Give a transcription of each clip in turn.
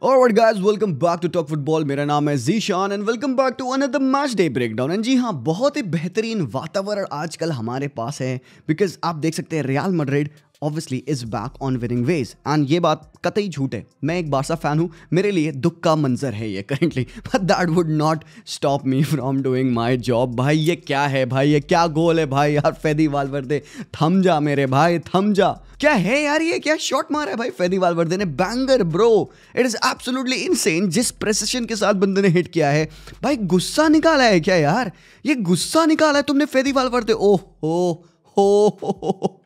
Alright guys, welcome back to Talk Football. मेरा नाम है Zeeshan and welcome back to another match day breakdown. And जी हाँ, बहुत ही बेहतरीन वातावरण आजकल हमारे पास है बिकॉज आप देख सकते हैं Real Madrid obviously is back on winning ways and ये बात कतई झूठ है। मैं एक बारसा फैन हूँ, मेरे लिए दुख का मंजर है ये currently, but that would not stop me from doing my job. भाई ये क्या है भाई, ये क्या गोल है भाई यार। फेदी वालवर्दे थम जा मेरे भाई, थम जा। क्या है यार, ये क्या शॉट मारा है भाई फेदी वालवर्दे ने, banger bro. It is absolutely insane जिस प्रेसिशन के साथ बंदे ने हिट किया है। भाई गुस्सा निकाला है क्या यार, ये गुस्सा निकाला है तुमने फेदी वालवर्दे। ओह हो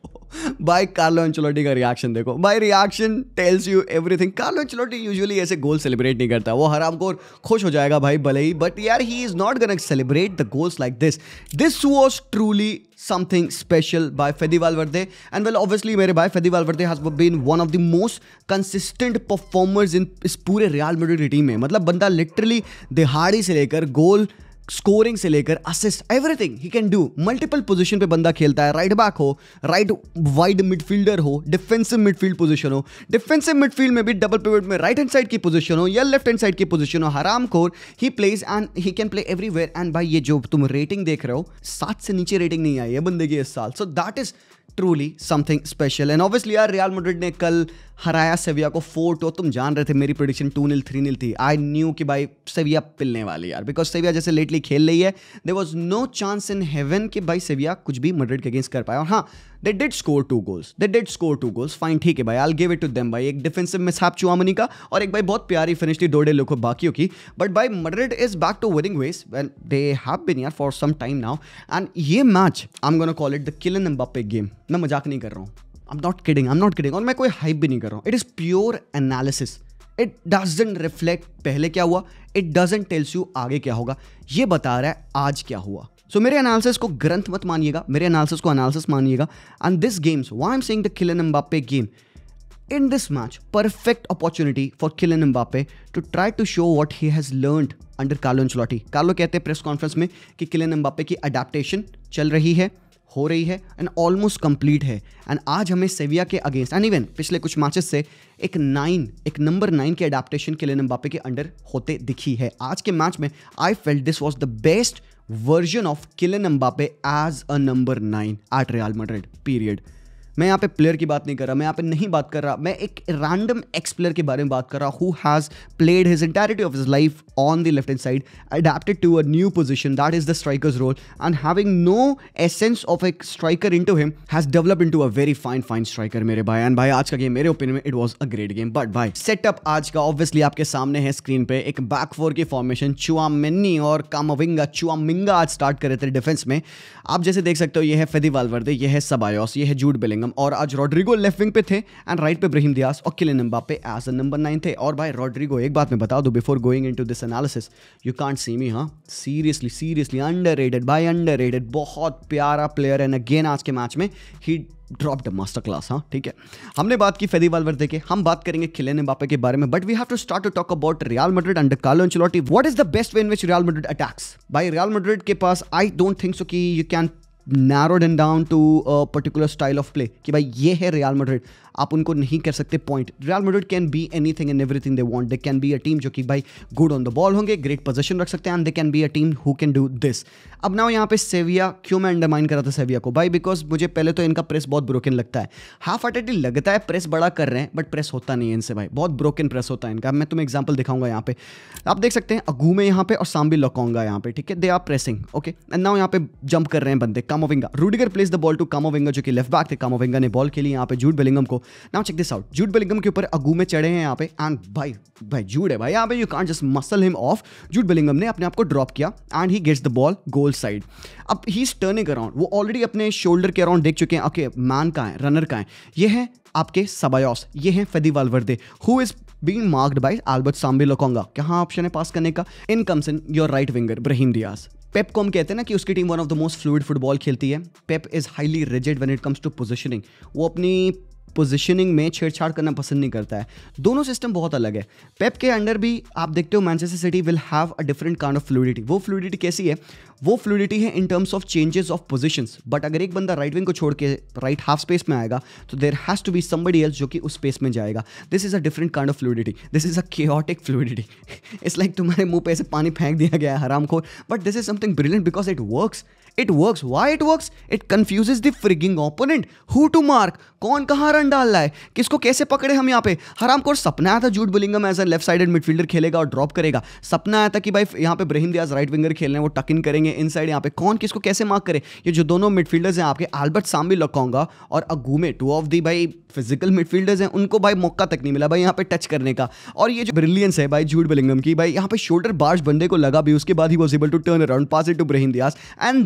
भाई कार्लो एंचेलोटी का रिएक्शन देखो भाई, reaction tells you everything. Carlo Ancelotti usually ऐसे गोल सेलिब्रेट नहीं करता, वो हरामखोर खुश हो जाएगा भाई भले ही, बट यार he is not gonna celebrate the goals like this. This was truly something special by Fede Valverde, and well obviously मेरे भाई Fede Valverde has been one of the most consistent performers in इस पूरे real Madrid team में। मतलब बंदा literally दिहाड़ी से लेकर गोल स्कोरिंग से लेकर assist everything he can do. Multiple position पे बंदा खेलता है, राइट बैक हो, राइट वाइड मिडफील्डर हो, डिफेंसिव मिडफील्ड पोजीशन हो, डिफेंसिव मिडफील्ड में भी डबल पिवट में राइट हैंड साइड की पोजीशन हो या लेफ्ट हैंड साइड की पोजीशन हो, हरामखोर he plays and he can play everywhere. And भाई ये जो तुम रेटिंग देख रहे हो, 7 से नीचे रेटिंग नहीं आई है बंदे की इस साल, so that is truly something special. And obviously यार रियल मैड्रिड ने कल हराया सेविया को 4-2। तुम जान रहे थे मेरी प्रेडिक्शन 2-0 3-0 थी। आई न्यू कि भाई सेविया पिलने वाली यार, बिकॉज सेविया जैसे लेटली खेल रही है, there was no chance in heaven कि भाई सेविया कुछ भी मैड्रिड के अगेंस्ट कर पाए। और हाँ, they did score 2 goals, fine, ठीक है भाई, I will give it to them भाई। एक डिफेंसिव मिसहैप चुआमनी का और एक भाई बहुत प्यारी फिनिश थी डोडे लोको बाकियों की। बट भाई Madrid is back to winning ways when they have been यार for some time now. And ये match I am gonna call it the Kylian Mbappe game. मैं मजाक नहीं कर रहा हूँ, I'm not kidding, और मैं कोई हाइप भी नहीं कर रहा हूँ। It is pure analysis, it doesn't reflect पहले क्या हुआ, इट डजंट टेल्स यू आगे क्या होगा, ये बता रहा है आज क्या हुआ। सो मेरे एनालिसिस को ग्रंथ मत मानिएगा, मेरे एनालिसिस को एनालिसिस मानिएगा। And this games why I am saying the Kylian Mbappe game in this match, perfect opportunity for Kylian Mbappe to try to show what he has learned under Carlo Ancelotti. Carlo कहते हैं press conference में कि Kylian Mbappe की adaptation चल रही है, हो रही है एंड ऑलमोस्ट कंप्लीट है। एंड आज हमें सेविया के अगेंस्ट एंड इवन पिछले कुछ मैचेस से एक नंबर 9 की अडेप्टेशन किलियन एम्बाप्पे के अंडर होते दिखी है। आज के मैच में I felt this was the best version of Kylian Mbappe as a number 9 at Real Madrid period. मैं यहाँ पे प्लेयर की बात नहीं कर रहा, मैं यहाँ पे नहीं बात कर रहा, मैं एक रैंडम एक्स प्लेयर के बारे में बात कर रहा who has played his entirety of his life on the left hand side, adapted to a new position that is the strikers role and having no essence of a striker into him has developed into a very fine striker मेरे भाई। And भाई आज का game मेरे opinion में it was a great game. But भाई setup आज का ऑब्वियसली आपके सामने है स्क्रीन पे, एक बैक 4 की फॉर्मेशन, चुआमेनी और चुआमिंगा आज स्टार्ट करे थे डिफेंस में। आप जैसे देख सकते हो ये है फेदी वालवर्दे, ये है सबायोस, ये है जूड बेलिंगम और आज रॉड्रिगो लेफ्ट विंग पे थे एंड राइट पे ब्राहीम दियास और Kylian Mbappe as a number 9 थे। और भाई रॉड्रिगो, एक बात मैं बता दूं before going into this analysis, you can't see me, हाँ सीरियसली अंडररेटेड भाई, अंडररेटेड, बहुत प्यारा प्लेयर। एंड अगेन आज के मैच में ही ड्रॉप्ड मास्टर क्लास। हाँ ठीक है, हमने बात की फेदी वालवर्दे के, हम बात करेंगे किलियन एम्बाप्पे के बारे में, but we have to start to talk about Real Madrid under Carlo Ancelotti. What is the best way in which Real Madrid attacks? भाई रियल मैड्रिड के पास आई डोंट थिंक सो कि you can narrowed and down to a particular style of play कि भाई ये है real Madrid, आप उनको नहीं कर सकते point. Real Madrid can be anything and everything they want. They can be a team जो कि भाई गुड ऑन द बॉल होंगे, ग्रेट पोजीशन रख सकते हैं, and they can be a team who can do this. अब ना यहाँ पे सेविया, क्यों मैं अंडरमाइन कर रहा था सेविया को भाई, बिकॉज मुझे पहले तो इनका प्रेस बहुत ब्रोकन लगता है। हाफ हार्टेडली लगता है प्रेस बड़ा कर रहे हैं, बट प्रेस होता नहीं है इनसे भाई, बहुत ब्रोकन प्रेस होता है इनका। मैं तुम्हें एग्जाम्पल दिखाऊंगा यहाँ पे, आप देख सकते हैं अगूमे यहाँ पे और सांबी लोकोंगा यहाँ पे, ठीक है, they are pressing okay. And now यहाँ पे जंप कर रहे हैं बंदे, Camavinga, Rudiger place the ball to Camavinga जो कि लेफ्ट बैक थे, कामोविंगा ने बॉल खेली यहाँ पे जूड बेलिंगम को। Now check this out, Jude Bellingham के ऊपर अगूमे चढ़े हैं यहाँ पे एंड भाई जूड है भाई यहाँ पे, you can't just muscle him off. Jude Bellingham ने अपने आप को ड्रॉप किया and he gets the ball goal side. अब ही इज टर्निंग अराउंड, वो ऑलरेडी अपने शोल्डर के अराउंड देख चुके हैं, ओके मैन कहाँ है, रनर कहाँ है, ये है आपके सबायोस, ये है Fede Valverde who is being marked by Albert Sambi Lokonga। कहाँ ऑप्शन है पास करने का? In comes in your right winger Brahim Diaz. Pep को हम कहते हैं ना कि उसकी team one of the most fluid football खेलती है। Pep is highly rigid when it comes to positioning, वो अपनी पोजीशनिंग में छेड़छाड़ करना पसंद नहीं करता है। दोनों सिस्टम बहुत अलग है। पेप के अंडर भी आप देखते हो Manchester city will have a different kind of fluidity. वो फ्लूइडिटी कैसी है, वो फ्लूइडिटी है इन terms of changes of positions. But अगर एक बंदा राइट विंग को छोड़ के राइट हाफ स्पेस में आएगा तो there has to be somebody else जो कि उस स्पेस में जाएगा। This is a different kind of fluidity, this is a chaotic fluidity. It's like तुम्हारे मुंह पे ऐसे पानी फेंक दिया गया है हरामखोर, but this is something brilliant because it works. It works. Why it works? It confuses the frigging opponent. Who to mark? कौन कहाँ रन डाल रहा है, किसको कैसे पकड़े हम यहाँ पे। हरामखोर सपना आया था Jude Bellingham as a left sided midfielder खेलेगा और ड्रॉप करेगा। सपना आया था कि भाई यहाँ पे ब्राहिम दियाज राइट विंगर खेलने वो टक इन करेंगे इनसाइड, यहाँ पे कौन किसको कैसे मार्क करे। ये जो दोनों मिडफील्डर्स हैं आपके अल्बर्ट सांबी लोकोंगा और अगूमे, 2 ऑफ दी भाई फिजिकल मिडफील्डर्स हैं, उनको भाई मौका तक नहीं मिला भाई यहाँ पे टच करने का। और ये जो ब्रिलियंस है भाई जूड बिलिंगम की, भाई यहाँ पे शोल्डर बार्ज बंदे को लगा भी, उसके बाद ही was able to turn around, pass it to Brahim Diaz and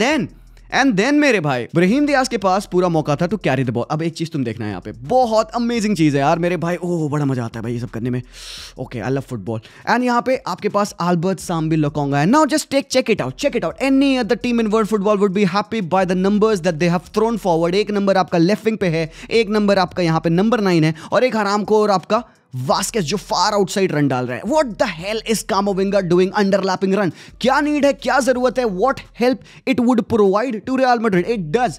then मेरे भाई ब्राहिम दियाज के पास पूरा मौका था टू कैरी द बॉल। अब एक चीज तुम देखना है यहाँ पे, बहुत अमेजिंग चीज है यार मेरे भाई, ओह बड़ा मजा आता है भाई ये सब करने में। Okay, I love football. And यहाँ पे आपके पास अल्बर्ट सांबी लोकोंगा है। Now just check it out. Any other team in world football would be happy by the numbers that they have thrown forward. एक नंबर आपका left wing पे है, एक नंबर आपका यहाँ पे नंबर 9 है, और एक हरामखोर आपका वास्केस जो फार आउटसाइड रन डाल रहा है। What the hell is Camavinga doing underlapping run? क्या नीड है, क्या जरूरत है, what help it would provide to Real Madrid? It does.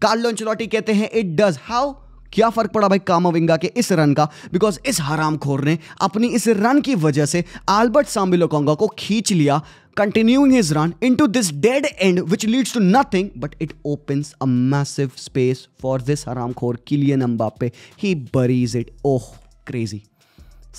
Carlo Ancelotti कहते हैं इट डज। हाउ? क्या फर्क पड़ा भाई कामाविंगा के इस रन का? बिकॉज इस हरामखोर ने अपनी इस रन की वजह से अल्बर्ट सांबी लोकोंगा को खींच लिया, continuing his run into this dead end which leads to nothing, but it opens a massive space for this haramkhor Kylian Mbappe. He buries it. Oh, crazy.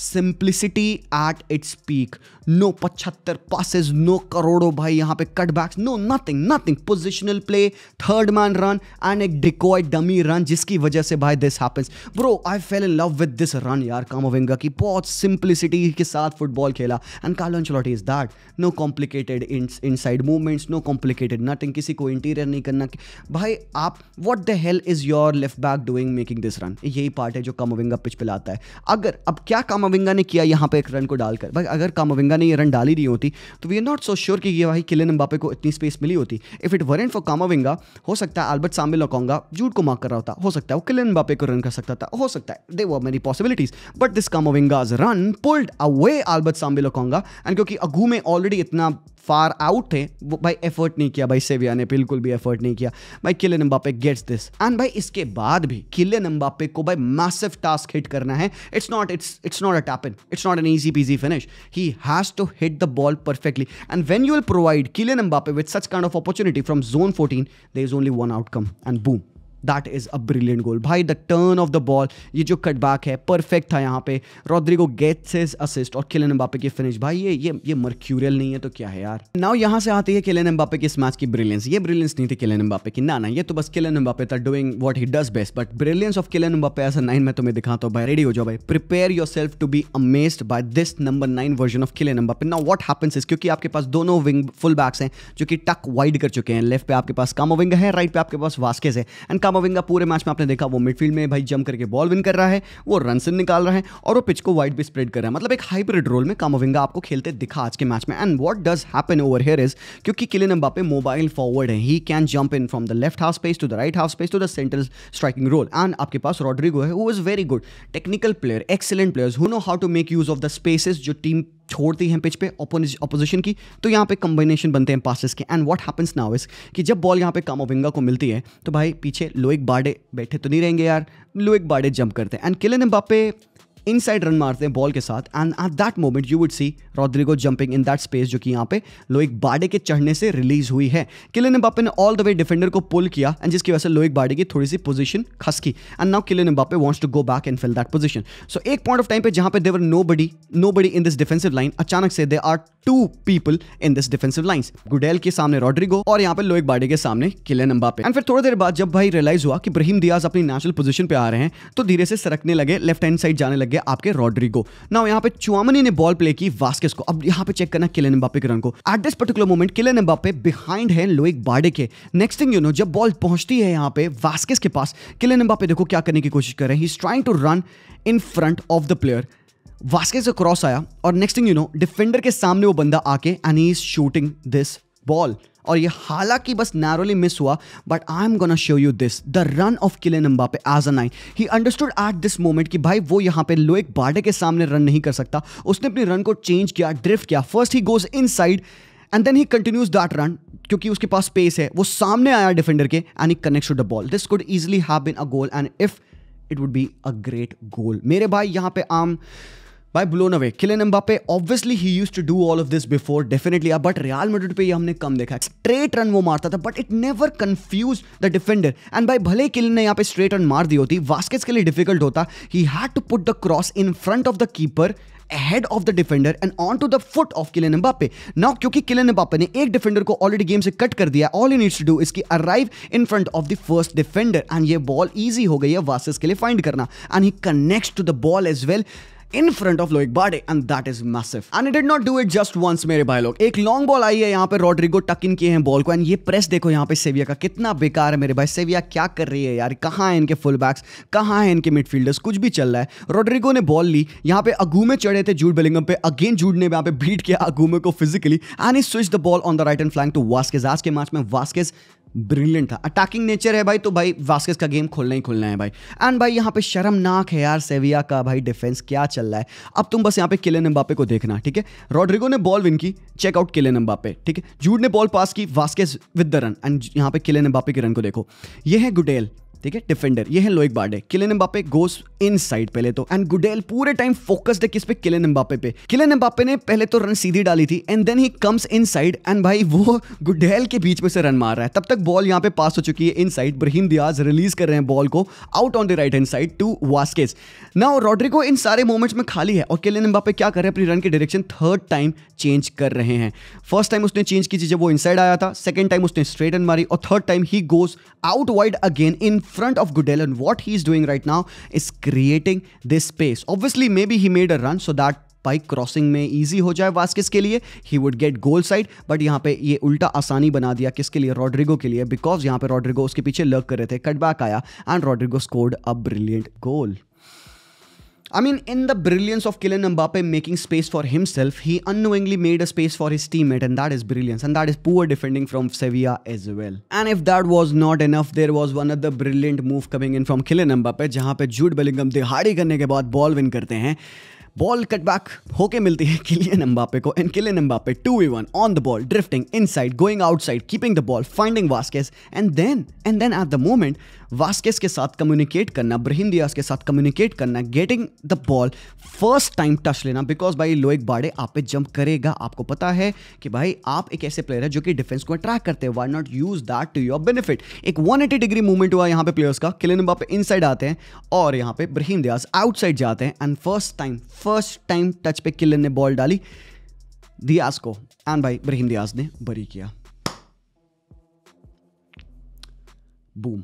Simplicity at its peak. No 75 passes, no करोड़ों भाई यहाँ पे cutbacks, no nothing. Positional play, third man run and एक decoy dummy run जिसकी वजह से भाई this happens. Bro, I fell in love with this run यार कामाविंगा की। बहुत simplicity के साथ फुटबॉल खेला and Carlo Ancelotti is that. No complicated inside movements, no complicated nothing. किसी को interior नहीं करना भाई। आप what the hell is your left back doing making this run? यही पार्ट है जो कामाविंगा पिच पे लाता है। अगर अब क्या कामाविंगा ने किया यहाँ पे एक रन को डालकर, भाई अगर कामाविंगा ने ये रन डाली नहीं होती तो we are not so sure कि ये भाई किलियन एम्बापे को इतनी स्पेस मिली होती। इफ इट वरेंट फॉर कामाविंगा, हो सकता है अल्बर्ट सांबी लोकोंगा जूड को मार्क कर रहा होता, हो सकता है वो किलियन एम्बापे को रन कर सकता था, हो सकता है there were many possibilities, but this Camavinga's run pulled away Albert Sambi Lokonga. And क्योंकि अगूमे ऑलरेडी इतना फार आउट थे, वो भाई एफर्ट नहीं किया भाई सेविया ने, बिल्कुल भी एफर्ट नहीं किया भाई। Kylian Mbappe gets this and भाई इसके बाद भी किलियन एम्बापे को भाई मैसिव टास्क हिट करना है। It's not a tap in, it's not an easy peasy finish. He has to hit the ball perfectly, and when you will provide Kylian Mbappe with such kind of opportunity from zone 14, there is only one outcome and boom, that is a brilliant goal. भाई the turn of the ball, ये जो cutback है perfect था यहाँ पे। Rodrigo gets his assist और Kylian Mbappe की finish भाई ये मर्क्यूरियल नहीं है तो क्या है यार। नाउ यहाँ से आती है किलियन एम्बापे की इस मैच की ब्रिलियंस। ये ब्रिलियंस नहीं थी किलियन एम्बापे की, ना ये तो बस किलियन एम्बापे था doing what he does best. But brilliance of Kylian Mbappe as a 9 मैं तुम्हें दिखाता हूँ भाई। रेडी हो जाओ भाई, prepare yourself to be amazed by this number 9 version of Kylian Mbappe. Now what happens is, क्योंकि आपके पास दोनों विंग फुल बैक्स हैं जो कि टक वाइड कर चुके हैं। लेफ्ट पे आपके पास कामाविंगा है, राइट पे आपके पास वास्केस है। एंड कामाविंगा पूरे मैच आपने देखा वो मिडफील्ड में भाई जंप करके बॉल विन कर रहा है, वो रन से निकाल रहा है और वो पिच को वाइड भी स्प्रेड कर रहा है। मतलब एक हाइब्रिड रोल में कामाविंगा आपको खेलते दिखा आज के मैच में। And what does happen over here is, क्योंकि किलियन एम्बापे मोबाइल फॉरवर्ड है, he can jump in from the left half space to the right half space to the central striking role. And आपके पास Rodrygo है, who is very good technical player, excellent players who know how to make use of the spaces जो team छोड़ती हैं pitch पे opposition की, तो यहाँ पे कॉम्बिनेशन बनते हैं पासेस के। And what happens now is कि जब बॉल यहाँ पे कामाविंगा को मिलती है तो भाई पीछे लोइक बार्डे बैठे तो नहीं रहेंगे यार, लोइक बार्डे जंप करते हैं and Kylian Mbappe inside run मारते हैं बॉल के साथ। And at that moment you would see Rodrygo jumping in that space जो कि यहाँ पे लोइक बार्डे के चढ़ने से रिलीज हुई है। किलियन एम्बापे ने ऑल द वे डिफेंडर को पुल किया एंड जिसकी वजह से लोइक बार्डे की थोड़ी सी पोजीशन खसकी। And now Kylian Mbappe wants to go back and fill that position. So एक पॉइंट ऑफ टाइम पे जहां पे there were nobody in this defensive line, अचानक से there are 2 people in this defensive lines, Gudelj के सामने Rodrigo और यहाँ पे लोइक बार्डे के सामने किलियन एम्बापे। एंड फिर थोड़ी देर बाद जब भाई रियलाइज हुआ कि ब्राहिम दियाज अपनी नेचुरल पोजीशन पे आ रहे हैं तो धीरे से सरकने लगे, लेफ्ट हैंड साइड जाने लगे आपके रॉड्रिगो। नाउ यहाँ पे चुआमनी ने बॉल प्ले की वास्केस को। अब यहाँ पे चेक करना किलियन एम्बापे के रन को। At this particular moment Kylian Mbappe behind है लोइक बार्डे के। नेक्स्ट थिंग यू नो, जब बॉल पहुंचती है यहाँ पे वास्केस के पास, किलियन एम्बापे देखो क्या करने की कोशिश कर रहे हैं, he is trying to run in front of the player. Vazquez से क्रॉस आया और next thing you know defender के सामने वो बंदा आके and he is shooting this ball. और ये हालांकि बस नैरोली मिस हुआ, but I am gonna show you this the run of Kylian Mbappe as a 9। He understood at this moment कि भाई वो यहाँ पे लोइक बार्डे के सामने रन नहीं कर सकता। उसने अपनी रन को चेंज किया, ड्रिफ्ट किया। First he goes inside and then he continues that run. क्योंकि उसके पास स्पेस है, वो सामने आया डिफेंडर के and he connects to the ball. This could easily have been a goal and if it would be a great goal. मेरे भाई यहाँ पे by blown away. Kylian Mbappe, obviously he used to do all of this before, definitely, but Real Madrid पे ये हमने कम देखा. Straight run वो मारता था, but it never confused the defender. And by भले Kylian ने यहाँ पे straight run मार दी होती, Vasquez के लिए difficult होता. He had to put the cross in front of the keeper, ahead of the defender and onto the foot of Kylian Mbappe. Now क्योंकि Kylian Mbappe ने एक defender को already game से cut कर दिया, all he needs to do is कि arrive in front of the first defender and ये ball easy हो गई है Vasquez के लिए find करना. And he connects to the ball as well in front of Loic Bade and that is massive. And he did not do it just once मेरे भाई लोग. एक लॉन्ग बॉल आई है यहाँ पे, रॉड्रिगो टक इन किए हैं बॉल को एंड ये प्रेस देखो यहाँ पे सेविया का कितना बेकार है मेरे भाई. सेविया क्या कर रही है यार, कहाँ है इनके फुल बैक्स, कहाँ है इनके मिडफील्डर्स, कुछ भी चल रहा है. रॉड्रिगो ने बॉल ली, यहाँ पे अगूमे चढ़े थे जूड बेलिंगम पे, अगेन जूड ने यहाँ पे बीट किया अगूमे को physically and he switch the ball on the right hand flank to Vazquez. आज के मैच में वास्केज ब्रिलियंट था. अटैकिंग नेचर है भाई, तो भाई वास्केज का गेम खोलना ही खोलना है भाई. एंड भाई यहाँ पे शर्मनाक है यार सेविया का भाई डिफेंस, क्या चल रहा है. अब तुम बस यहाँ पे किलियन एम्बापे को देखना, ठीक है. रॉड्रिगो ने बॉल विन की, चेक आउट किलियन एम्बापे, ठीक है. जूड ने बॉल पास की, Vazquez with the run and यहाँ पे किलियन एम्बापे के रन को देखो. ये है गुडेल, ठीक है, डिफेंडर. ये है लोइक बार्डे. किलियन एम्बापे गोस इनसाइड पहले तो एंड गुडेल पूरे टाइम फोकस्ड है किस पे, किलियन एम्बापे पे. किलियन एम्बापे ने पहले तो रन सीधी डाली थी and then he comes inside and भाई वो गुडेल के बीच में से रन मार रहा है. तब तक बॉल यहाँ पे पास हो चुकी है इनसाइड. ब्राहीम दियाज रिलीज कर रहे हैं बॉल को out on the right hand side to Vazquez. Now Rodrygo in सारे मोमेंट्स में खाली है और किलियन एम्बापे क्या कर रहे हैं, अपनी रन की डायरेक्शन थर्ड टाइम चेंज कर रहे हैं. फर्स्ट टाइम उसने चेंज की थी जब वो इनसाइड आया था, सेकंड टाइम उसने स्ट्रेट रन मारी और third time he goes out wide again in front of गुडेल. And what he is doing right now is creating this space. Obviously, maybe he made a run so that by crossing में easy हो जाए Vazquez के लिए, he would get goal side. but यहाँ पे ये उल्टा आसानी बना दिया किसके लिए, रॉड्रिगो के लिए, because यहाँ पे रॉड्रिगो उसके पीछे लग कर रहे थे, कटबैक आया and Rodrygo scored a brilliant goal. I mean, in the brilliance of Kylian Mbappe making space for himself, he unknowingly made a space for his teammate, and that is brilliance, and that is poor defending from Sevilla as well. And if that was not enough, there was one other brilliant move coming in from Kylian Mbappe, जहाँ पे Jude Bellingham दिहाड़ी करने के बाद ball win करते हैं. Ball cutback होके मिलती है किलियन एम्बापे को and Kylian Mbappe 2v1 on the ball, drifting inside, going outside, keeping the ball, finding Vazquez and then at the moment Vazquez के साथ कम्युनिकेट करना, ब्राहीम दियाज के साथ कम्युनिकेट करना, getting the ball, first time touch लेना, because भाई लोइक birthday आप पे जंप करेगा. आपको पता है कि भाई आप एक ऐसे प्लेयर है जो कि डिफेंस को अट्रैक्ट करते हैं, why not use that to your benefit. एक 180 डिग्री मूवमेंट हुआ यहाँ पे प्लेयर्स का. किलियन एम्बापे इनसाइड आते हैं और यहाँ पे ब्राहीम दियाज आउटसाइड जाते हैं एंड फर्स्ट टाइम टच पे किलियन ने बॉल डाली दियाज को एंड भाई ब्राहीम दियाज ने बरी किया. बूम.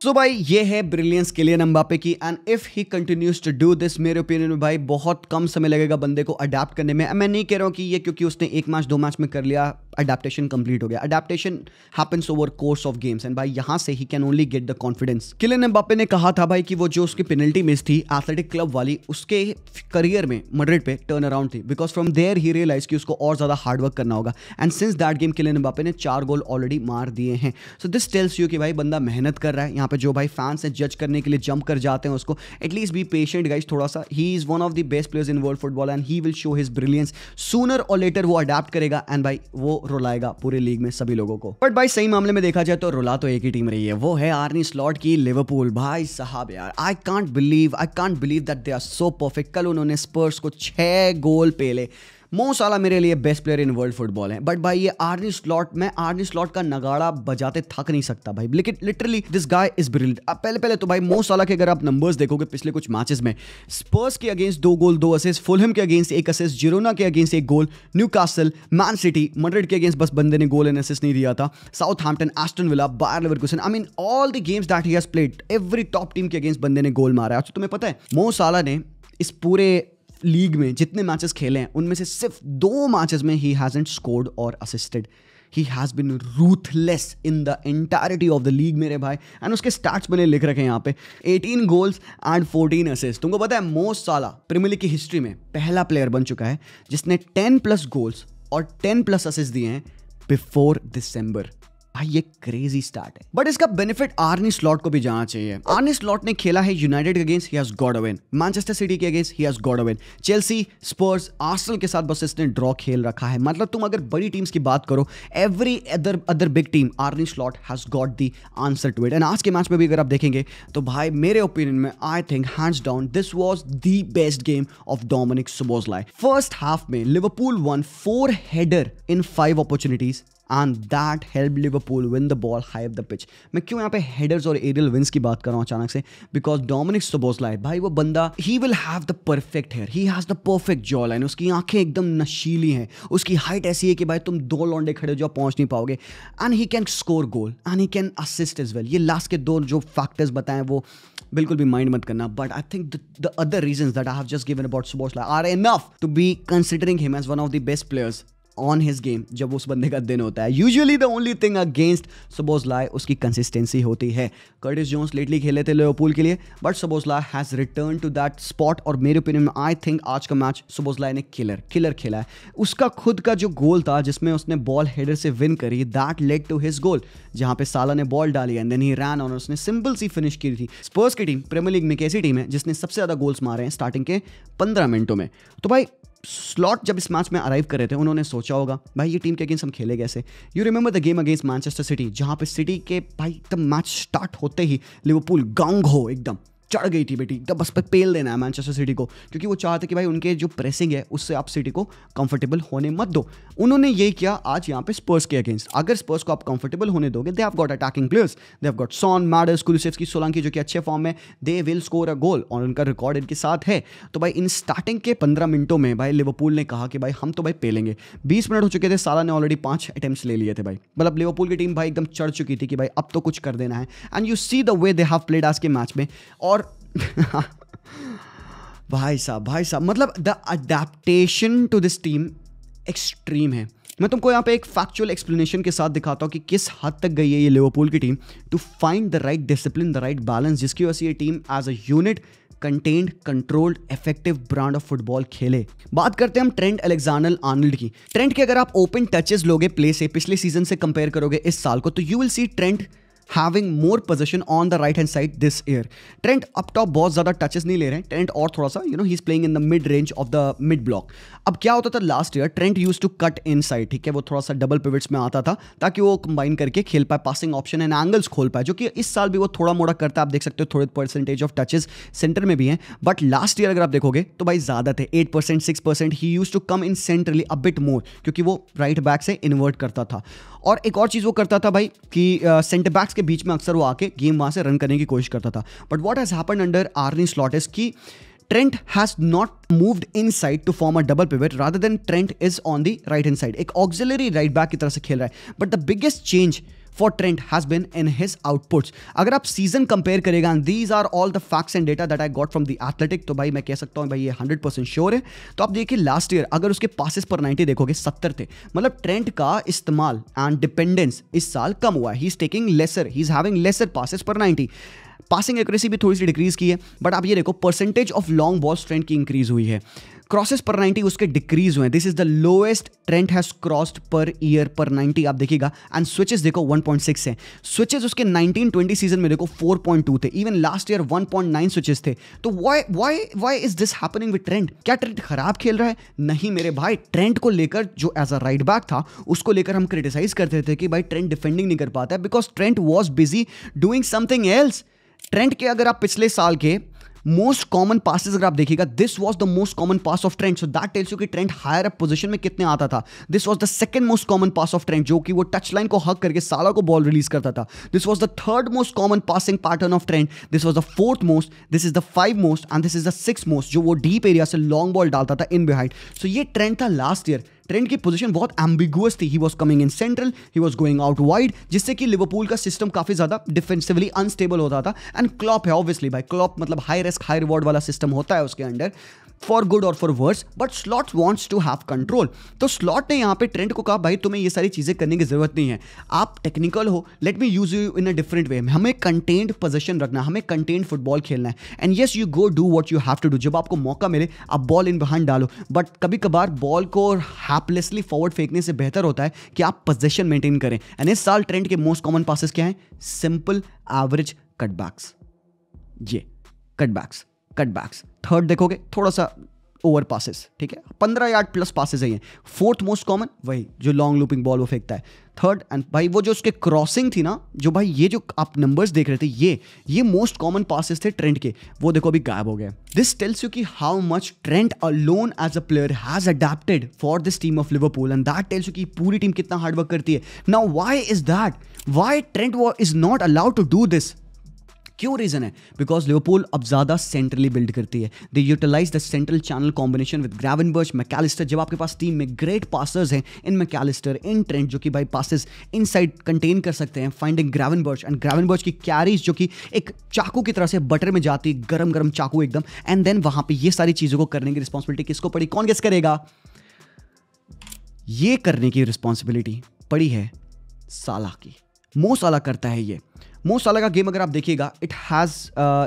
सो भाई ये है ब्रिलियंस किलियन एम्बापे की and if he continues to do this, मेरे ओपिनियन में भाई बहुत कम समय लगेगा बंदे को अडेप्ट करने में. मैं नहीं कह रहा हूँ कि ये क्योंकि उसने एक मैच दो मैच में कर लिया अडेप्टेशन कंप्लीट हो गया. Adaptation happens over course of games and भाई यहाँ से he can only get the confidence. Kylian Mbappe ने कहा था भाई कि वो जो उसकी पेनल्टी मिस थी एथलेटिक क्लब वाली, उसके करियर में मैड्रिड पे टर्न अराउंड थी, because from there he realize कि उसको और ज्यादा हार्डवर्क करना होगा and since that game Kylian Mbappe ने 4 गोल ऑलरेडी मार दिए हैं. सो दिस टेल्स यू कि भाई बंदा मेहनत कर रहा है. यहाँ पे जो भाई फैंस हैं जज करने के लिए जंप कर जाते हैं उसको, एटलीस्ट बी पेशेंट गाइस थोड़ा सा. ही is one of the best players in world football and he will show his brilliance. Sooner और लेटर वो अडेप्ट करेगा एंड भाई वो रुलाएगा पूरे लीग में सभी लोगों को. बट भाई सही मामले में देखा जाए तो रुला तो एक ही टीम रही है, वो है आर्नी स्लॉट की लिवरपूल. भाई साहब यार I can't believe that they are so perfect. कल उन्होंने स्पर्स को 6 गोल पेले. मो साला मेरे लिए best player in world football है, बट भाई ये आर्नी स्लॉट, मैं आर्नी स्लॉट का नगाड़ा बजाते थक नहीं सकता भाई. लेकिन literally this guy is brilliant. अब पहले तो भाई मो साला के अगर आप नंबर्स देखोगे पिछले कुछ मैचेस में, स्पर्स के अगेंस्ट 2 गोल 2 असिस्ट, फुलहम के अगेंस्ट 1 असिस्ट, जिरोना के against 1 goal, Newcastle, Man City, Madrid के अगेंस्ट बस बंदे ने गोल एंड असिस्ट नहीं दिया था, Southampton, Aston Villa, Bayer Leverkusen, I mean all the games that he has played, every top team के अगेंस्ट बंदे ने गोल मारा है. तो तुम्हें पता है मो साला ने इस पूरे लीग में जितने मैचेस खेले हैं उनमें से सिर्फ 2 मैचेस में ही हैजंट स्कोर्ड और assisted. He has been ruthless in the entirety of the league मेरे भाई. एंड उसके स्टैट्स मैंने लिख रखे हैं यहाँ पे, 18 गोल्स एंड 14 असिस्ट. तुमको पता है मो साला प्रीमियर लीग की हिस्ट्री में पहला प्लेयर बन चुका है जिसने 10+ गोल्स और 10+ असिस्ट दिए हैं बिफोर दिसंबर. भाई ये क्रेजी स्टार्ट है, बट इसका बेनिफिट आर्नी स्लॉट को भी जाना चाहिए। आर्नी स्लॉट ने खेला है यूनाइटेड के against, he has got a win. Manchester City के against he has got a win. Chelsea, Spurs, Arsenal के साथ बस इसने ड्रॉ खेल रखा है। मतलब तुम अगर बड़ी टीम्स की बात करो, every other big team Arne Slot has got the answer to it. And आज के मैच में भी अगर आप देखेंगे तो भाई मेरे ओपिनियन में I think hands down this was the best game of Dominik Szoboszlai. First half में Liverpool won 4 header in 5 opportunities and that helped Liverpool win the ball high up the pitch। मैं क्यों यहाँ पे headers और aerial wins की बात कर रहा हूँ अचानक से, बिकॉज डोमिनिक सोबोस्लाई भाई वो बंदा, he will have the perfect hair, he has the perfect jaw line, उसकी आंखें एकदम नशीली हैं, उसकी हाइट ऐसी है कि भाई तुम 2 लौंडे खड़े जो पहुंच नहीं पाओगे। And he can score goal and he can assist as well. ये लास्ट के 2 जो फैक्टर्स बताएं वो बिल्कुल भी माइंड मत करना, but I think the other reasons that I have just given about Szoboszlai are enough to be considering him as one of the best players on his game जब उस बंदे का दिन होता है। Usually the only thing against Szoboszlai उसकी consistency होती है। कर्टिस जोन्स लेटली खेले थे लिवरपूल के लिए, but Szoboszlai has return to that spot. और मेरे ओपिनियन में आई थिंक आज का मैच सोबोस्लाई ने किलर खेला है। उसका खुद का जो गोल था जिसमें उसने बॉल हेडर से विन करी, that led to his goal, जहां पे साला ने बॉल डाली एंड देन ही रैन और उसने सिंपल सी फिनिश की थी। स्पर्स की टीम प्रीमियर लीग में एक ऐसी टीम है जिसने सबसे ज्यादा गोल्स मारे हैं स्टार्टिंग के 15 मिनटों में। तो भाई स्लॉट जब इस मैच में अराइव कर रहे थे, उन्होंने सोचा होगा भाई ये टीम के अगेंस्ट हम खेले कैसे। You remember the game against Manchester city, जहां पे सिटी के भाई एकदम मैच स्टार्ट होते ही लिवरपूल गंग हो एकदम चढ़ गई थी बेटी, एकदम बस पे पेल देना है मैनचेस्टर सिटी को, क्योंकि वो चाहते कि भाई उनके जो प्रेसिंग है उससे आप सिटी को कंफर्टेबल होने मत दो। उन्होंने ये किया आज यहाँ पे स्पर्स के अगेंस्ट। अगर स्पर्स को आप कंफर्टेबल होने दोगे, they have got attacking players, they have got Son, Maddison, Kulusevski, Solanke जो कि अच्छे फॉर्म में, दे विल स्कोर अ गोल और उनका रिकॉर्ड इनके साथ है। तो भाई इन स्टार्टिंग के 15 मिनटों में भाई लिवरपूल ने कहा कि भाई हम तो भाई पेलेंगे। 20 मिनट हो चुके थे, साला ने ऑलरेडी 5 अटेम्प्ट्स ले लिए थे भाई। मतलब लिवरपूल की टीम भाई एकदम चढ़ चुकी थी कि भाई अब तो कुछ कर देना है। And you see the way they have played आज के मैच में। और भाई साहब मतलब the adaptation to this team extreme है। मैं तुमको यहाँ पे एक फैक्चुअल एक्सप्लेनेशन के साथ दिखाता हूँ कि किस हद तक गई है ये लिवरपूल की team to find the right discipline, the right balance, जिसकी वजह से ये team as a unit contained, controlled, effective brand of football खेले। बात करते हैं हम ट्रेंट अलेक्जेंडर आर्नल्ड की। ट्रेंट के अगर आप ओपन टचेस लोगे प्ले से पिछले सीजन से कंपेयर करोगे इस साल को, तो you will see Trent having more possession on the right hand side this year। Trent up top बहुत ज़्यादा टचेस नहीं ले रहे हैं ट्रेंट, और थोड़ा सा ही is playing in the mid range of the mid block. अब क्या होता था last year, Trent use to cut inside, ठीक है, वो थोड़ा सा डबल पिवट्स में आता था ताकि वो कंबाइन करके खेल पाए, पासिंग ऑप्शन एंड एंगल्स खोल पाए, जो कि इस साल भी वो थोड़ा मोड़ा करता है। आप देख सकते हो थोड़े परसेंटेज ऑफ टचेस सेंटर में भी हैं, बट लास्ट ईयर अगर आप देखोगे तो भाई ज़्यादा थे, 8%, 6%। He used to come in centrally a bit more, क्योंकि वो राइट बैक से इन्वर्ट करता था। और एक और चीज़ वो करता था भाई कि सेंटर बैक्स के बीच में अक्सर वो आके गेम वहाँ से रन करने की कोशिश करता था। But what has happened under Arnie slot is कि Trent has not moved inside to form a double pivot, rather than Trent is on the right hand side, एक auxiliary right back की तरह से खेल रहा है। But the biggest change for Trent has been in his outputs। अगर आप season compare करेगा, and these are all the facts and data that I got from the Athletic, तो भाई मैं कह सकता हूँ भाई ये 100% श्योर है। तो आप देखिए लास्ट ईयर अगर उसके पासेस पर 90 देखोगे 70 थे। मतलब ट्रेंट का इस्तेमाल एंड डिपेंडेंस इस साल कम हुआ है। He is taking lesser, he is having lesser passes पर 90। पासिंग एक्यूरेसी भी थोड़ी सी डिक्रीज की है, बट आप ये देखो percentage of long balls Trent की इंक्रीज हुई है। क्रॉसेस पर 90 उसके डिक्रीज हुए हैं। This is the lowest Trent has crossed per year पर 90 आप देखिएगा। एंड स्विचेस देखो 1.6 है। स्विचेस उसके 19-20 सीजन में देखो 4.2 थे। इवन लास्ट ईयर 1.9 स्विचेस थे। तो why is this happening with Trent? क्या ट्रेंट खराब खेल रहा है? नहीं मेरे भाई, ट्रेंट को लेकर जो एज अ राइट बैक था उसको लेकर हम क्रिटिसाइज करते थे कि भाई ट्रेंट डिफेंडिंग नहीं कर पाता है, because Trent was busy doing something else. Trent के अगर आप पिछले साल के मोस्ट कॉमन पासेस अगर आप देखिएगा, this was the most common pass of Trent. So that tells you कि ट्रेंट हायर अप पोजीशन में कितने आता था। This was the second most common pass of Trent, जो कि वो टच लाइन को हक करके साला को बॉल रिलीज करता था। This was the third most common passing pattern of Trent. This was the fourth most, this is the 5 most and this is the 6 most, जो वो डीप एरिया से लॉन्ग बॉल डालता था इन बिहाइंड। सो ये trend था last year. Trent की position बहुत ambiguous थी। He was coming in central, he was going out wide, जिससे कि लिवरपूल का सिस्टम काफी ज्यादा डिफेंसिवली अनस्टेबल होता था। एंड क्लॉप है ऑब्वियसली भाई, क्लॉप मतलब हाई रिस्क हाई रिवॉर्ड वाला सिस्टम होता है उसके अंडर। फॉर गुड और for worse, but Slot wants to have control. तो स्लॉट ने यहाँ पे ट्रेंट को कहा भाई तुम्हें ये सारी चीजें करने की जरूरत नहीं है, आप टेक्निकल हो, let me use you in a different way. हमें कंटेन्ड पोजीशन रखना, हमें कंटेन्ड फुटबॉल खेलना है, and yes you go do what you have to do. जब आपको मौका मिले आप बॉल इन बिहाइंड डालो, बट कभी कभार बॉल को हैपलेसली फॉरवर्ड फेंकने से बेहतर होता है कि आप पोजीशन मेंटेन करें। एंड इस साल ट्रेंट के मोस्ट कॉमन पासेस क्या हैं? सिंपल एवरेज कटबैक्स, ये कटबैक्स। थर्ड देखोगे थोड़ा सा ओवर पासेस, ठीक है, 15 यार्ड प्लस पासेस है ये। फोर्थ मोस्ट कॉमन वही जो लॉन्ग लूपिंग बॉल वो फेंकता है। थर्ड एंड भाई वो जो उसके क्रॉसिंग थी ना, जो भाई ये जो आप नंबर्स देख रहे थे, ये मोस्ट कॉमन पासेस थे ट्रेंट के, वो देखो अभी गायब हो गए। दिस टेल्स यू कि how much Trent alone as a player has adapted for this team of Liverpool, and that tells you कि पूरी टीम कितना हार्डवर्क करती है। Now why is that? Why Trent is not allowed to do this? क्यों reason है? Because Liverpool अब ज्यादा centrally build करती है। They utilise the central channel combination with Gravenberch, MacAllister. जब आपके पास टीम में ग्रेट पासर्स हैं, इन मैकलिस्टर, इन ट्रेंट, जो कि भाई पासेस इनसाइड कंटेन कर सकते हैं, फाइंडिंग ग्रेवेनबर्च, एंड ग्रेवेनबर्च की कैरीज जो कि एक चाकू की तरह से बटर में जाती, गरम गरम चाकू एकदम, एंड देन वहां पे ये सारी चीजों को करने की रिस्पॉन्सिबिलिटी किसको पड़ी? कौन गेस करेगा? ये करने की रिस्पॉन्सिबिलिटी पड़ी है साला की। मो साला करता है ये। मो साला का गेम अगर आप देखिएगा, it has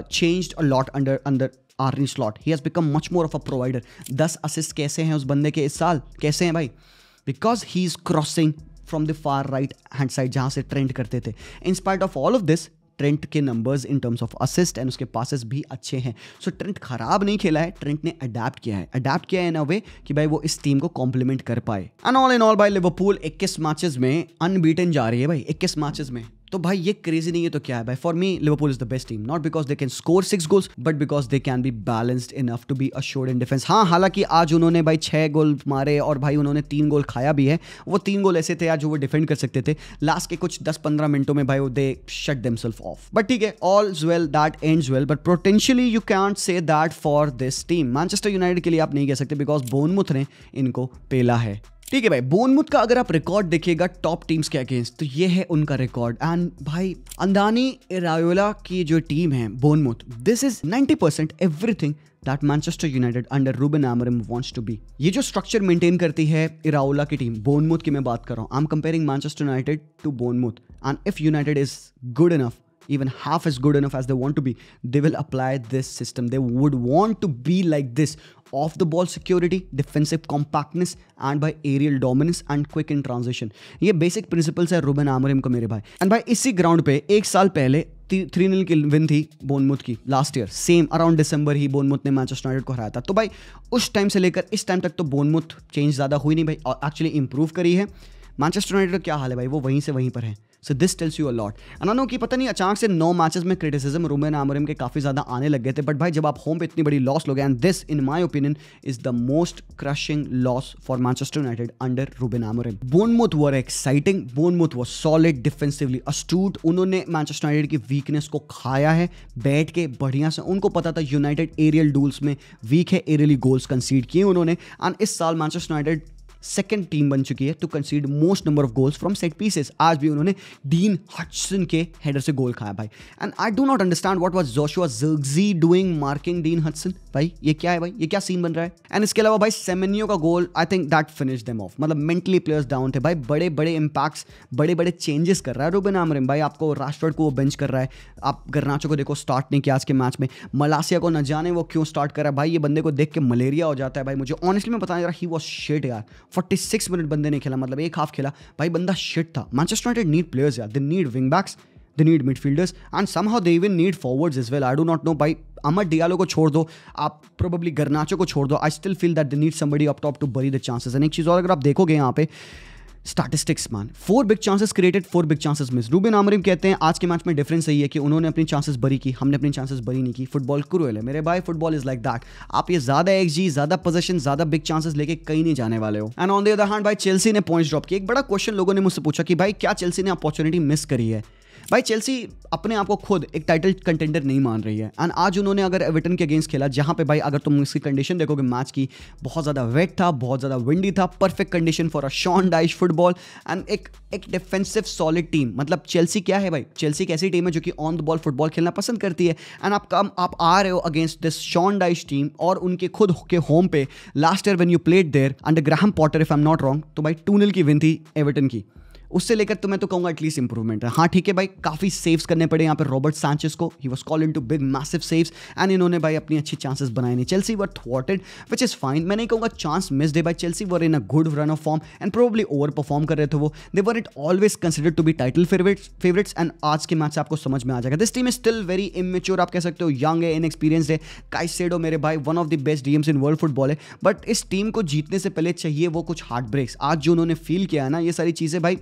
changed a lot under आर्ने slot. He has become much more of a provider. 10 assist कैसे हैं उस बंदे के इस साल? कैसे हैं भाई? Because he is crossing from the far right hand side जहां से ट्रेंट करते थे। In spite of all of this, Trent के numbers in terms of assist and उसके पासेस भी अच्छे हैं। सो ट्रेंट खराब नहीं खेला है, ट्रेंट ने अडेप्ट किया है इन अ वे कि भाई वो इस टीम को कॉम्प्लीमेंट कर पाए। एंड ऑल इन ऑल भाई लिवरपूल 21 मैचेस में अनबीटन जा रही है भाई, 21 मैचेस में। तो भाई ये क्रेजी नहीं है तो क्या है भाई? For me Liverpool is the best team, not because they can score 6 goals, but because they can be balanced enough to be assured in defence. हाँ, हालांकि आज उन्होंने भाई 6 गोल मारे और भाई उन्होंने 3 गोल खाया भी है। वो 3 गोल ऐसे थे यार जो वो डिफेंड कर सकते थे। लास्ट के कुछ 10-15 मिनटों में भाई वो they shut themselves off. But ठीक है, all's well that ends well, but potentially you can't say that for this team. Manchester United के लिए आप नहीं कह सकते बिकॉज बोर्नमूथ ने इनको पेला है। ठीक है भाई, बोर्नमूथ का अगर आप रिकॉर्ड देखिएगा टॉप टीम्स के अगेंस्ट, तो ये है उनका रिकॉर्ड। एंड भाई अंदानी इरायोला की जो टीम है Bournemouth, this is 90% everything that Manchester United under Ruben Amorim wants to be. ये जो स्ट्रक्चर मेंटेन करती है इरायोला की टीम, बोर्नमूथ की मैं बात कर रहा हूँ। I am comparing Manchester United to Bournemouth, and if United is good enough, even half as good enough as they want to be, they will apply this system. They would want to be like this: off the ball security, defensive compactness, and by aerial dominance and quick in transition. ये basic principles है Ruben आमोरिम को मेरे भाई। And भाई इसी ground पे एक साल पहले 3-0 की विन थी बोर्नमूथ की लास्ट ईयर, सेम अराउंड दिसंबर ही बोर्नमूथ ने मैनचेस्टर यूनाइटेड को हराया था। तो भाई उस टाइम से लेकर इस टाइम तक तो बोर्नमूथ चेंज ज़्यादा हुई नहीं भाई, और एक्चुअली इंप्रूव करी है। मैनचेस्टर यूनाइटेड का क्या हाल है भाई? वो वहीं से वहीं पर है। So this tells you a lot. अनानो कि पता नहीं अचानक से 9 मैचेस में क्रिटिसिज्म रूबन आमोरिम के काफ़ी ज़्यादा आने लग गए थे, बट भाई जब आप होम पे इतनी बड़ी लॉस लोगे, and this in my opinion is the most crushing loss for Manchester United under Ruben Amorim. Bournemouth were exciting, Bournemouth were solid, defensively astute. उन्होंने मैनचेस्टर यूनाइटेड की वीकनेस को खाया है बैठ के बढ़िया से। उनको पता था यूनाइटेड एरियल डूल्स में वीक है, एरियली गोल्स कंसीड किए उन्होंने। एंड इस साल मैनचेस्टर यूनाइटेड सेकेंड टीम बन चुकी है to concede most number of goals from set pieces. आज भी उन्होंने डीन हडसन के हेडर से गोल खाया भाई। And I do not understand what was Joshua Zirkzee doing marking Dean Huijsen. भाई ये क्या है भाई? ये क्या सीन बन रहा है? एंड इसके अलावा भाई सेमेन्यो का goal, I think that finish them off. मतलब मेंटली प्लेयर्स डाउन थे भाई। बड़े बड़े इंपैक्ट्स, बड़े बड़े चेंजेस कर रहा है रूबन आमोरिम भाई। आपको राशफोर्ड को वो बेंच कर रहा है, आप गर्नाचो को देखो स्टार्ट नहीं किया आज के मैच में, मलासिया को न जाने वो क्यों स्टार्ट कर रहा है भाई। ये बंदे को देख के मलेरिया हो जाता है भाई मुझे ऑनेस्टली। मैं बताने जा रहा, ही वाज शिट यार। 46 मिनट बंदे ने खेला, मतलब एक हाफ खेला भाई, बंदा शिट था। मैनचेस्टर यूनाइटेड नीड प्लेयर्स यार, they need wing backs, they need midfielders, and somehow they even need forwards as well. I do not know भाई। अमर डियालो को छोड़ दो, आप प्रोबेबली गर्नाचो को छोड़ दो, I still feel that they need somebody up top to bury the chances. And एक चीज़ और अगर आप देखोगे यहाँ पे statistics man, 4 big chances created, 4 big chances miss. Ruben Amorim कहते हैं आज के मैच में डिफरेंस यही है कि उन्होंने अपनी चांसेस बरी की, हमने अपनी चांसेस बरी नहीं की। फुटबॉल क्रूएल है मेरे भाई, फुटबॉल इज लाइक दैट। आप ये ज्यादा एक्सजी, ज्यादा पोजीशन, ज्यादा बिग चांसेस लेके कहीं नहीं जाने वाले हो। And on the other hand भाई चेल्सी ने पॉइंट्स ड्रॉप किए। एक बड़ा क्वेश्चन लोगों ने मुझसे पूछा कि भाई क्या चेल्सी ने अपॉर्चुनिटी मिस करी है? भाई चेल्सी अपने आप को खुद एक टाइटल कंटेंडर नहीं मान रही है, एंड आज उन्होंने अगर एवर्टन के अगेंस्ट खेला, जहां पे भाई अगर तुम इसकी कंडीशन देखोगे मैच की, बहुत ज़्यादा वेट था, बहुत ज़्यादा विंडी था, perfect condition for a Sean Dyche football, and एक डिफेंसिव सॉलिड टीम। मतलब चेल्सी क्या है भाई, चेल्सी एक ऐसी टीम है जो कि ऑन द बॉल फुटबॉल खेलना पसंद करती है, एंड आप आ रहे हो against this Sean Dyche team और उनके खुद के होम पे last year when you played there under Graham Potter if I am not wrong, तो भाई 2-0 की विन थी एवर्टन की। उससे लेकर तो मैं तो कहूँगा एटलीस्ट इंप्रूवमेंट है। हाँ ठीक है भाई, काफ़ी सेव्स करने पड़े यहाँ पे रॉबर्ट सैंचेज को, he was called into big massive saves, and इन्होंने भाई अपनी अच्छी चांसेस बनाए नहीं। Chelsea were thwarted which is fine, मैं नहीं कहूँगा चांस मिस्ड है भाई, Chelsea were in a good run of form and probably over perform कर रहे थे वो, they were it always considered to be title favourites, and आज के मैच से आपको समझ में आ जाएगा this team is still very immature, आप कह सकते हो यंग है, इनएक्सपीरियंस्ड है। काइसेडो मेरे भाई one of the best DMs in world football है, बट इस टीम को जीतने से पहले चाहिए वो कुछ हार्ट ब्रेक्स। आज जो उन्होंने फील किया है ना, ये सारी चीज़ें भाई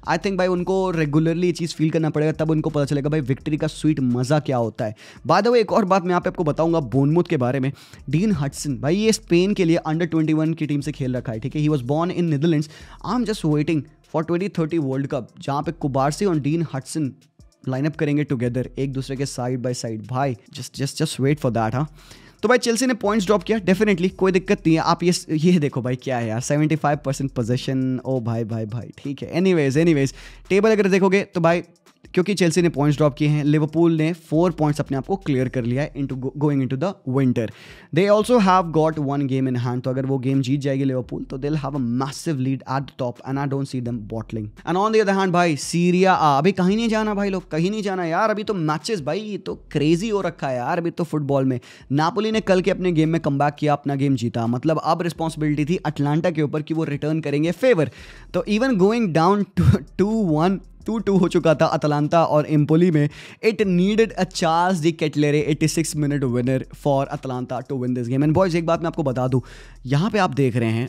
आई थिंक भाई उनको रेगुलरली ये चीज़ फील करना पड़ेगा, तब उनको पता चलेगा भाई विक्ट्री का स्वीट मज़ा क्या होता है। बाय द वे एक और बात मैं यहाँ पे आपको बताऊंगा बोर्नमूथ के बारे में। डीन हडसन भाई ये स्पेन के लिए अंडर 21 की टीम से खेल रखा है, ठीक है। He was born in Netherlands. I am just waiting for 2030 World Cup, जहाँ पे कुबारसी और डीन हडसन लाइनअप करेंगे टुगेदर एक दूसरे के साइड बाय साइड। भाई जस्ट वेट फॉर दैट। हाँ तो भाई चेल्सी ने पॉइंट्स ड्रॉप किया, डेफिनेटली कोई दिक्कत नहीं है। आप ये देखो भाई क्या है यार, 75% पोजीशन, ओ भाई ठीक है। एनीवेज टेबल अगर देखोगे तो भाई क्योंकि चेल्सी ने पॉइंट्स ड्रॉप किए हैं, लिवरपूल ने 4 पॉइंट्स अपने आप को क्लियर कर लिया है into going into the winter. They also have got 1 game in hand, तो अगर वो गेम जीत जाएगी लिवरपूल तो they will have a massive lid at the top and I don't see them bottling. And on the other hand भाई Syria आ, अभी कहीं नहीं जाना भाई लोग, कहीं नहीं जाना यार। अभी तो मैचेस भाई तो क्रेजी हो रखा है यार अभी तो फुटबॉल में। नापोली ने कल के अपने गेम में कमबैक किया, अपना गेम जीता, मतलब अब रिस्पॉन्सिबिलिटी थी अटलांटा के ऊपर कि वो रिटर्न करेंगे फेवर। तो इवन गोइंग डाउन 2-2 हो चुका था अटलांटा और एम्पोली में, it needed a Charles De Ketelaere 86 minute winner for Atalanta to win this game. And boys एक बात मैं आपको बता दूं, यहाँ पे आप देख रहे हैं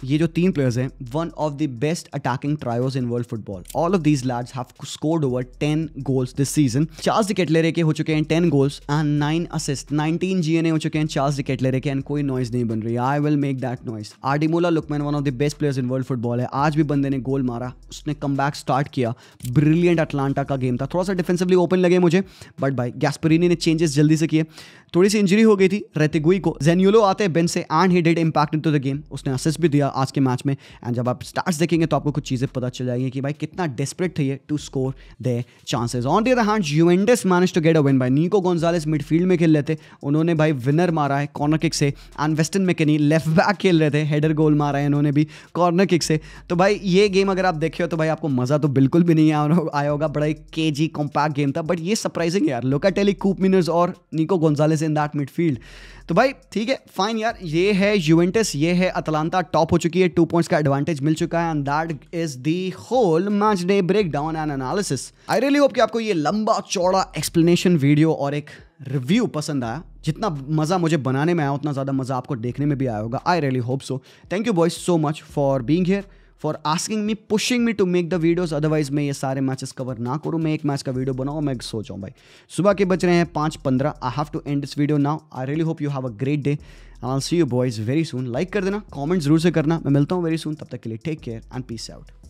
ये जो 3 प्लेयर्स हैं, one of the best attacking trios in world football. All of these lads have scored over 10 goals this season. Charles De Ketelaere के हो चुके हैं 10 गोल्स एंड 9 असिस्ट, 19 जीएनए हो चुके हैं चार्ल्स डी केटलेरे के, एंड कोई नॉइज नहीं बन रही। I will make that noise. Ademola Lookman one of the best players in world football है, आज भी बंदे ने गोल मारा, उसने कमबैक स्टार्ट किया। ब्रिलियंट अटलांटा का गेम था, थोड़ा सा डिफेंसिवली ओपन लगे मुझे, बट भाई गैस्परिनी ने चेंजेस जल्दी से किए। थोड़ी सी इंजरी हो गई थी रेतिगुई को, जेनियोलो आते हैं बेंच से and he did impact into the game, उसने असिस्ट भी दिया आज के मैच में। एंड जब आप स्टार्ट्स देखेंगे तो आपको कुछ चीज़ें पता चल जाएंगी कि भाई कितना डेस्परेट थे ये to score their chances. On the other hand Juventus manage to get a win by Nico Gonzalez, midfield में खेल रहे थे, उन्होंने भाई विनर मारा है कॉर्नर किक से, and Weston McKennie left back खेल रहे थे, हेडर गोल मारा है इन्होंने भी कॉर्नर किक से। तो भाई ये गेम अगर आप देखे हो तो भाई आपको मज़ा तो बिल्कुल भी नहीं आया होगा, बड़ा एक केजी कॉम्पैक्ट गेम था, बट ये सरप्राइजिंग यार, लोकाटेली, कूप मिनर्स और निको गोंजालेस इन दैट मिडफील्ड। तो भाई ठीक है फाइन यार, ये है यूवेंटस, ये है अटलांटा, टॉप हो चुकी है, 2 पॉइंट्स का एडवांटेज मिल चुका है, and that is the whole match day break down and analysis. I really hope कि आपको ये लंबा चौड़ा एक्सप्लेनेशन वीडियो और एक रिव्यू पसंद आया। जितना मज़ा मुझे बनाने में आया उतना ज़्यादा मज़ा आपको देखने में भी आया होगा। I really hope so. Thank you boys so much for being here, for asking me, pushing me to make the videos. Otherwise मैं ये सारे मैचेस कवर ना करूँ, मैं एक मैच का वीडियो बनाऊँ, मैं सोच रहा हूँ भाई सुबह के बज रहे हैं 5:15। I have to end this video now. I really hope you have a great day and I will see you boys very soon. Like कर देना, कमेंट जरूर से करना। मैं मिलता हूँ वेरी सून, तब तक के लिए take care and peace out.